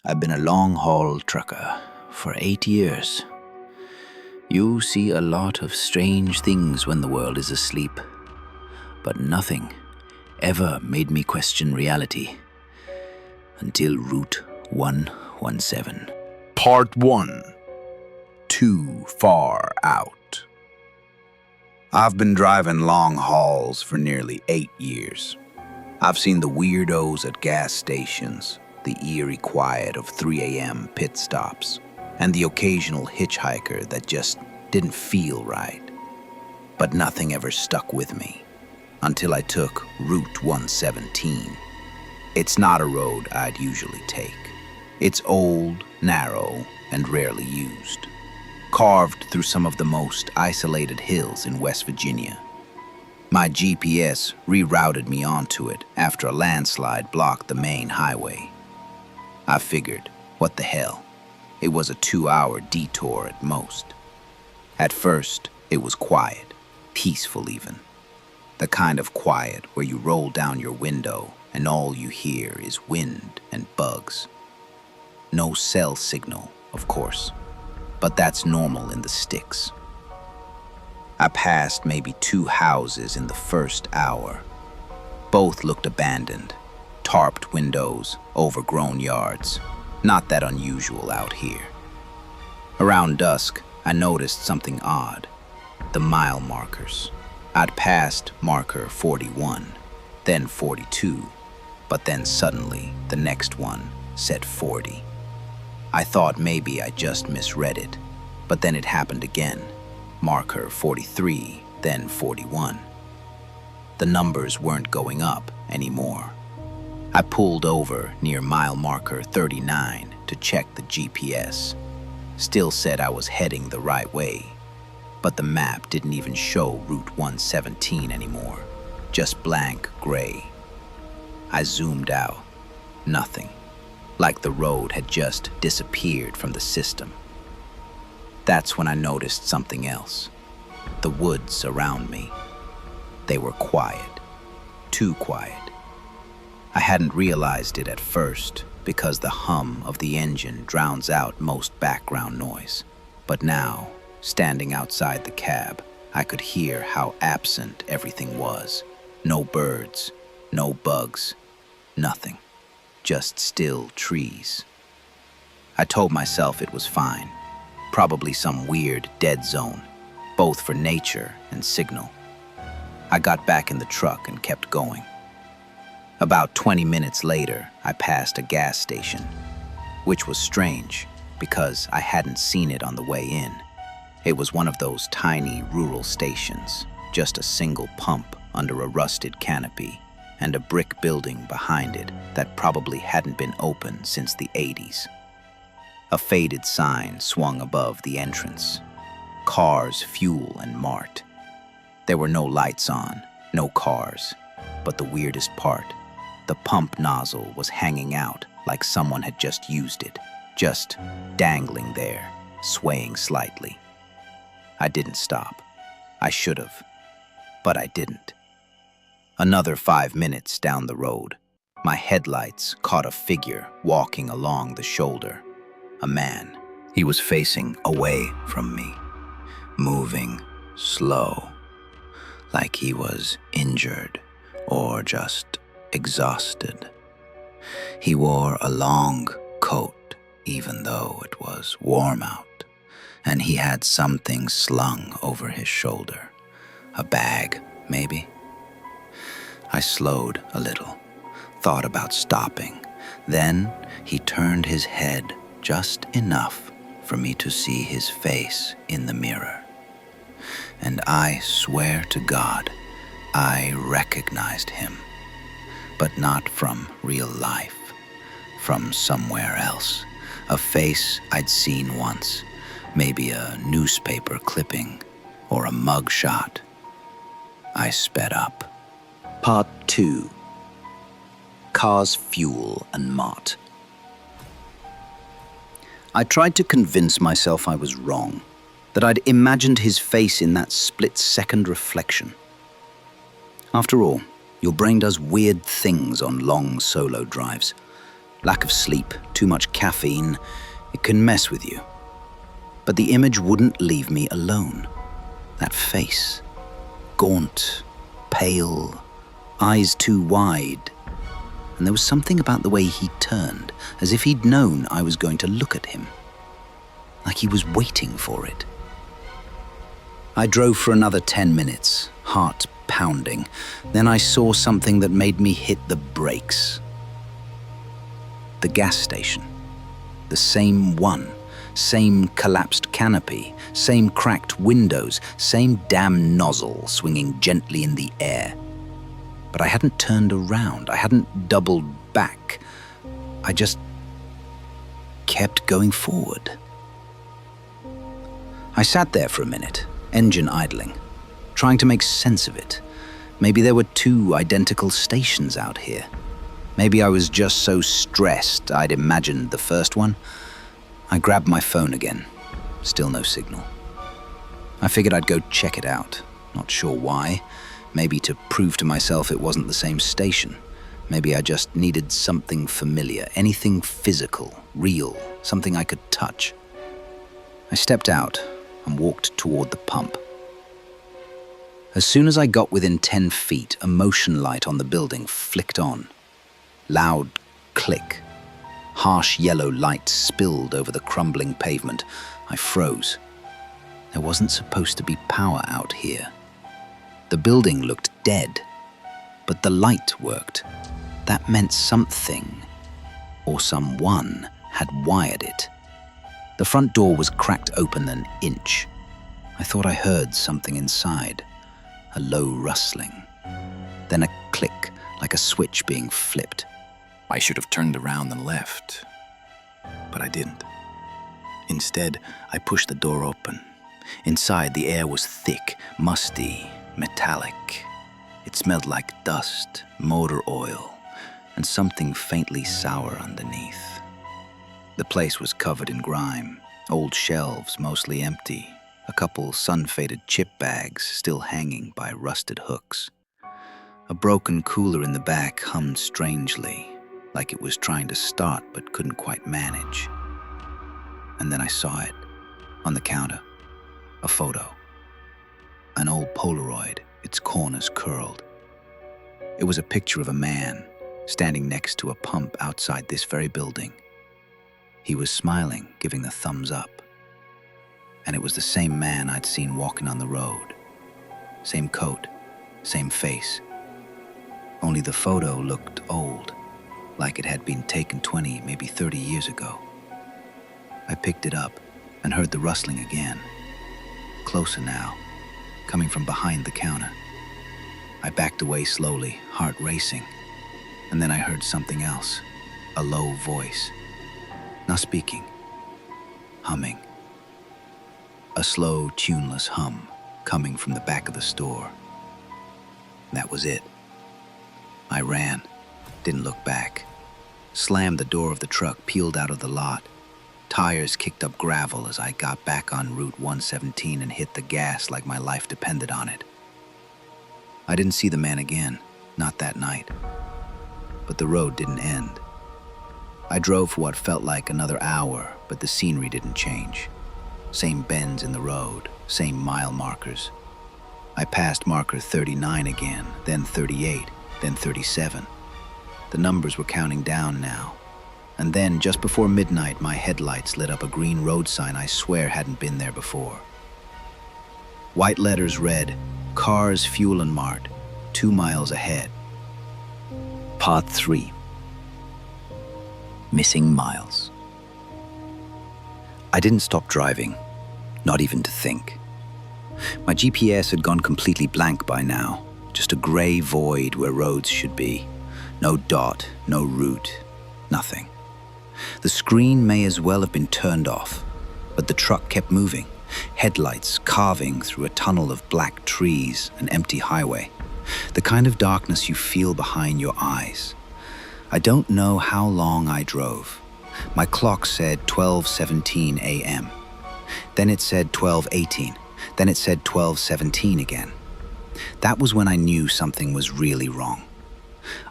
I've been a long-haul trucker for 8 years. You see a lot of strange things when the world is asleep, but nothing ever made me question reality until Route 117. Part 1. Too Far Out. I've been driving long hauls for nearly 8 years. I've seen the weirdos at gas stations, the eerie quiet of 3 a.m. pit stops, and the occasional hitchhiker that just didn't feel right. But nothing ever stuck with me until I took Route 117. It's not a road I'd usually take. It's old, narrow, and rarely used, carved through some of the most isolated hills in West Virginia. My GPS rerouted me onto it after a landslide blocked the main highway. I figured, what the hell? It was a 2-hour detour at most. At first, it was quiet, peaceful even. The kind of quiet where you roll down your window and all you hear is wind and bugs. No cell signal, of course, but that's normal in the sticks. I passed maybe 2 houses in the first hour. Both looked abandoned, tarped windows, overgrown yards. Not that unusual out here. Around dusk, I noticed something odd. The mile markers. I'd passed marker 41, then 42, but then suddenly the next one said 40. I thought maybe I just misread it, but then it happened again. Marker 43, then 41. The numbers weren't going up anymore. I pulled over near mile marker 39 to check the GPS. Still said I was heading the right way, but the map didn't even show Route 117 anymore, just blank gray. I zoomed out. Nothing. Like the road had just disappeared from the system. That's when I noticed something else. The woods around me. They were quiet. Too quiet. I hadn't realized it at first because the hum of the engine drowns out most background noise. But now, standing outside the cab, I could hear how absent everything was. No birds, no bugs, nothing. Just still trees. I told myself it was fine. Probably some weird dead zone, both for nature and signal. I got back in the truck and kept going. About 20 minutes later, I passed a gas station, which was strange because I hadn't seen it on the way in. It was one of those tiny rural stations, just a single pump under a rusted canopy and a brick building behind it that probably hadn't been open since the 80s. A faded sign swung above the entrance. Cars, Fuel, and Mart. There were no lights on, no cars. But the weirdest part, the pump nozzle was hanging out like someone had just used it, just dangling there, swaying slightly. I didn't stop. I should have, but I didn't. Another 5 minutes down the road, my headlights caught a figure walking along the shoulder. A man. He was facing away from me, moving slow, like he was injured or just exhausted. He wore a long coat, even though it was warm out, and he had something slung over his shoulder. A bag, maybe? I slowed a little, thought about stopping. Then he turned his head just enough for me to see his face in the mirror. And I swear to God, I recognized him. But not from real life, from somewhere else. A face I'd seen once, maybe a newspaper clipping or a mug shot. I sped up. Part 2. Cars, Fuel, and Mart. I tried to convince myself I was wrong, that I'd imagined his face in that split-second reflection. After all, your brain does weird things on long solo drives. Lack of sleep, too much caffeine, it can mess with you. But the image wouldn't leave me alone. That face, gaunt, pale, eyes too wide. And there was something about the way he turned, as if he'd known I was going to look at him. Like he was waiting for it. I drove for another 10 minutes, heart pounding. Then I saw something that made me hit the brakes. The gas station. The same one. Same collapsed canopy. Same cracked windows. Same damn nozzle swinging gently in the air. But I hadn't turned around. I hadn't doubled back. I just kept going forward. I sat there for a minute, engine idling, trying to make sense of it. Maybe there were two identical stations out here. Maybe I was just so stressed I'd imagined the first one. I grabbed my phone again. Still no signal. I figured I'd go check it out. Not sure why. Maybe to prove to myself it wasn't the same station. Maybe I just needed something familiar, anything physical, real, something I could touch. I stepped out and walked toward the pump. As soon as I got within 10 feet, a motion light on the building flicked on. Loud click. Harsh yellow light spilled over the crumbling pavement. I froze. There wasn't supposed to be power out here. The building looked dead, but the light worked. That meant something, or someone, had wired it. The front door was cracked open an inch. I thought I heard something inside, a low rustling. Then a click, like a switch being flipped. I should have turned around and left, but I didn't. Instead, I pushed the door open. Inside, the air was thick, musty, metallic. It smelled like dust, motor oil, and something faintly sour underneath. The place was covered in grime, old shelves mostly empty, a couple sun-faded chip bags still hanging by rusted hooks. A broken cooler in the back hummed strangely, like it was trying to start but couldn't quite manage. And then I saw it, on the counter, a photo. An old Polaroid, its corners curled. It was a picture of a man standing next to a pump outside this very building. He was smiling, giving the thumbs up. And it was the same man I'd seen walking on the road. Same coat, same face. Only the photo looked old, like it had been taken 20, maybe 30 years ago. I picked it up and heard the rustling again. Closer now, coming from behind the counter. I backed away slowly, heart racing. And then I heard something else, a low voice. Not speaking, humming. A slow, tuneless hum coming from the back of the store. That was it. I ran, didn't look back. Slammed the door of the truck, peeled out of the lot. Tires kicked up gravel as I got back on Route 117 and hit the gas like my life depended on it. I didn't see the man again, not that night. But the road didn't end. I drove for what felt like another hour, but the scenery didn't change. Same bends in the road, same mile markers. I passed marker 39 again, then 38, then 37. The numbers were counting down now. And then, just before midnight, my headlights lit up a green road sign I swear hadn't been there before. White letters read, Cars Fuel and Mart, 2 miles ahead. Part 3. Missing miles. I didn't stop driving, not even to think. My GPS had gone completely blank by now, just a gray void where roads should be. No dot, no route, nothing. The screen may as well have been turned off, but the truck kept moving, headlights carving through a tunnel of black trees and empty highway, the kind of darkness you feel behind your eyes. I don't know how long I drove. My clock said 12:17 a.m. Then it said 12:18. Then it said 12:17 again. That was when I knew something was really wrong.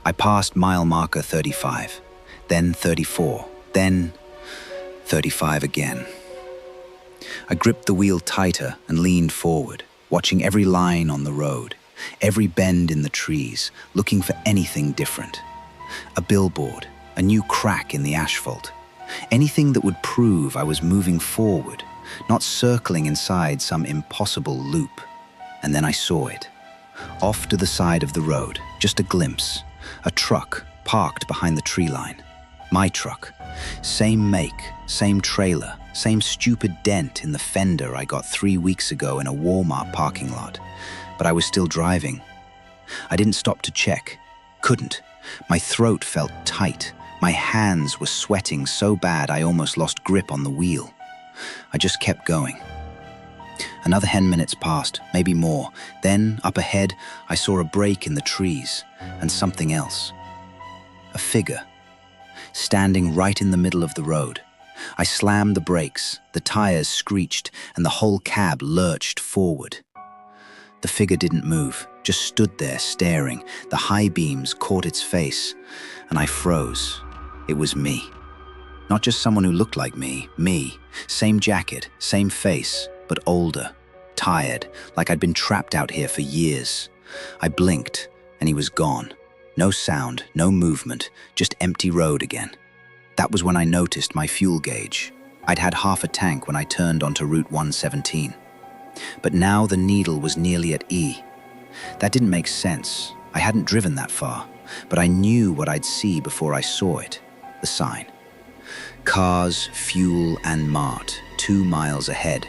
I passed mile marker 35. then 34, then 35 again. I gripped the wheel tighter and leaned forward, watching every line on the road, every bend in the trees, looking for anything different. A billboard, a new crack in the asphalt, anything that would prove I was moving forward, not circling inside some impossible loop. And then I saw it. Off to the side of the road, just a glimpse, a truck parked behind the tree line. My truck. Same make, same trailer, same stupid dent in the fender I got 3 weeks ago in a Walmart parking lot. But I was still driving. I didn't stop to check. Couldn't. My throat felt tight. My hands were sweating so bad I almost lost grip on the wheel. I just kept going. Another 10 minutes passed, maybe more. Then, up ahead, I saw a break in the trees and something else. A figure, standing right in the middle of the road. I slammed the brakes, the tires screeched, and the whole cab lurched forward. The figure didn't move, just stood there staring. The high beams caught its face, and I froze. It was me. Not just someone who looked like me. Same jacket, same face, but older, tired, like I'd been trapped out here for years. I blinked, and he was gone. No sound, no movement, just empty road again. That was when I noticed my fuel gauge. I'd had half a tank when I turned onto Route 117. But now the needle was nearly at E. That didn't make sense. I hadn't driven that far, but I knew what I'd see before I saw it, the sign. Cars, fuel, and mart, 2 miles ahead.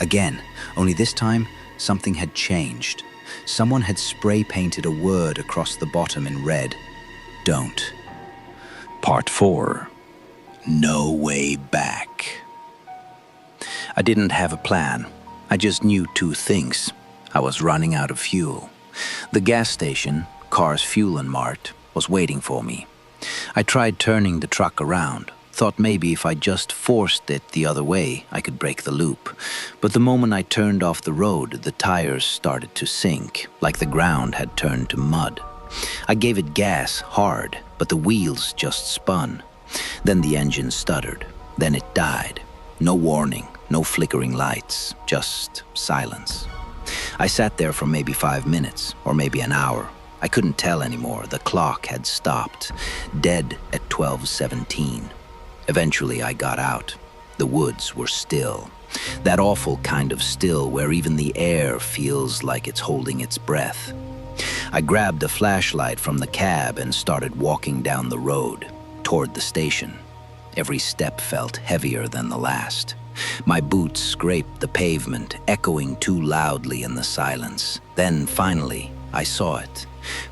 Again, only this time, something had changed. Someone had spray-painted a word across the bottom in red. Don't. Part 4. No way back. I didn't have a plan. I just knew 2 things. I was running out of fuel. The gas station, Cars Fuel and Mart, was waiting for me. I tried turning the truck around, thought maybe if I just forced it the other way, I could break the loop. But the moment I turned off the road, the tires started to sink, like the ground had turned to mud. I gave it gas hard, but the wheels just spun. Then the engine stuttered. Then it died. No warning, no flickering lights, just silence. I sat there for maybe 5 minutes, or maybe an hour. I couldn't tell anymore. The clock had stopped, dead at 12:17. Eventually I got out. The woods were still. That awful kind of still where even the air feels like it's holding its breath. I grabbed a flashlight from the cab and started walking down the road, toward the station. Every step felt heavier than the last. My boots scraped the pavement, echoing too loudly in the silence. Then, finally, I saw it.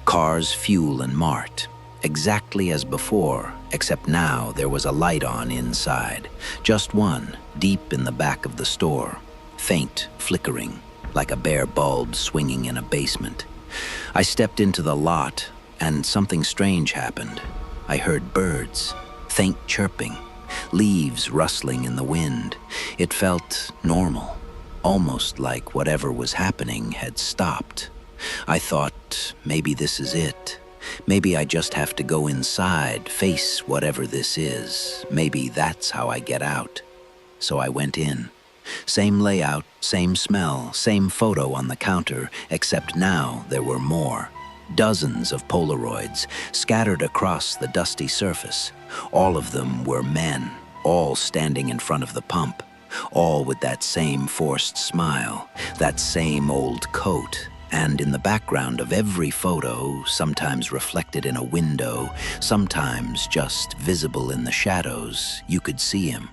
Cars, Fuel, and Mart. Exactly as before, except now there was a light on inside. Just one, deep in the back of the store. Faint, flickering, like a bare bulb swinging in a basement. I stepped into the lot, and something strange happened. I heard birds, faint chirping, leaves rustling in the wind. It felt normal, almost like whatever was happening had stopped. I thought, maybe this is it. Maybe I just have to go inside, face whatever this is. Maybe that's how I get out. So I went in. Same layout, same smell, same photo on the counter, except now there were more. Dozens of Polaroids scattered across the dusty surface. All of them were men, all standing in front of the pump, all with that same forced smile, that same old coat. And in the background of every photo, sometimes reflected in a window, sometimes just visible in the shadows, you could see him.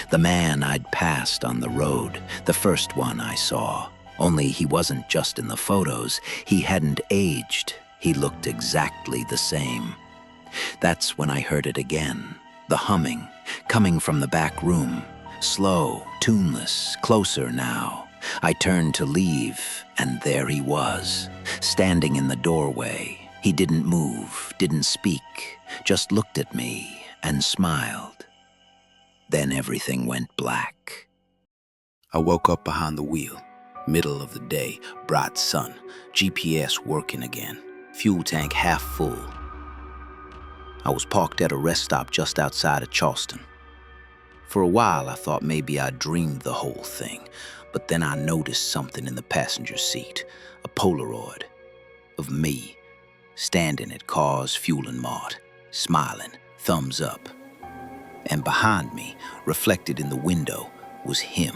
The man I'd passed on the road, the first one I saw. Only he wasn't just in the photos, he hadn't aged. He looked exactly the same. That's when I heard it again, the humming, coming from the back room. Slow, tuneless, closer now. I turned to leave, and there he was, standing in the doorway. He didn't move, didn't speak, just looked at me and smiled. Then everything went black. I woke up behind the wheel, middle of the day, bright sun, GPS working again, fuel tank half full. I was parked at a rest stop just outside of Charleston. For a while, I thought maybe I dreamed the whole thing, but then I noticed something in the passenger seat, a Polaroid of me, standing at Car's Fueling Mart, smiling, thumbs up. And behind me, reflected in the window, was him.